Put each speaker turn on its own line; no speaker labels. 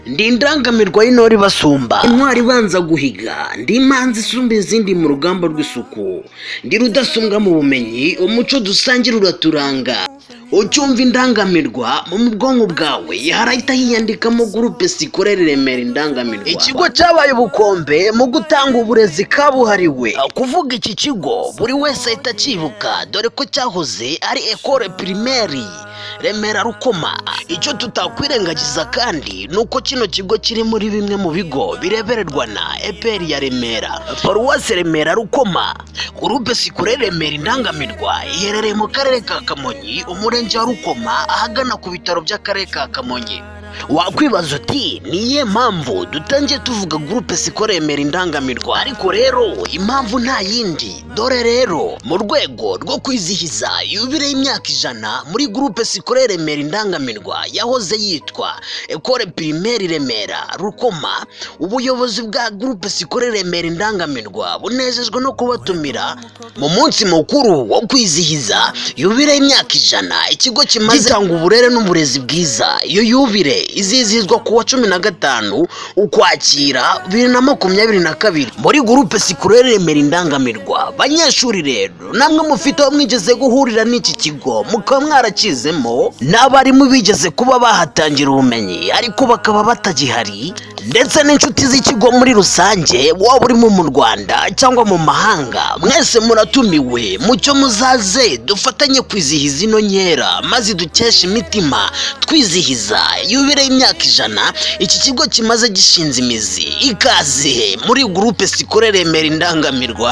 Ndi indangamirwa y'intore basumba, intwari ibanza guhiga, ndi imanzi isumba izindi mu rugamba rw'isuku, ndi rudasumbwa mu bumenyi, umuco dusangira uraturanga. Ucyumva indangamirwa mu bwonko bwawe harahita hiyandikamo groupe scolaire Remera indangamirwa. Ikigo cyabaye ubukombe mu gutanga uburezi kabuhariwe. Kuvuga iki kigo buri wese ahita akibuka, dore ko cyahoze ari école primaire Remera Rukoma. Icyo tutakwirengagiza kandi nuko kino kigo kiri muri bimwe mu bigo birebererwa na EPR ya Remera, Paruwase Remera Rukoma. Groupe scolaire Remera indangamirwa iherereye mu karere ka Kamonyi, umurenge wa Rukoma, ahagana ku bitaro by'akarere ka Kamonyi. Wakwibaza uti niye mpamvu dutangiye tuvuga groupe scolaire Remera indangamirwa? Ariko rero impamvu nta yindi, dore rero mu rwego rwo kwizihiza yubile y'imyaka 100 muri groupe scolaire Remera indangamirwa yahoze yitwa école primaire Remera Rukoma, ubuyobozi bwa groupe scolaire Remera indangamirwa bunejejwe no kubatumira mu munsi mukuru wo kwizihiza yubile y'imyaka 100 ikigo kimaze gitanga uburere n'uburezi bwiza. Iyo yubile izizihizwa kuwa 15 Ukwakira 2022 muri groupe scolaire Remera indangamirwa. Banyeshuri rero, namwe mufite aho mwigeze guhurira n'iki kigo mukaba mwarakizemo, n'abarimu bigeze kuba bahatangira ubumenyi ariko bakaba batagihari, ndetse n'inshuti z'ikigo muri rusange, waba urimo mu Rwanda cyangwa mu mahanga, mwese muratumiwe. Mucyo muzaze dufatanye kwizihiza ino nkera, maze dukesha imitima twizihiza yubile y'imyaka 100 iki kigo kimaze gishinze imizi. Ikaze muri groupe scolaire Remera indangamirwa.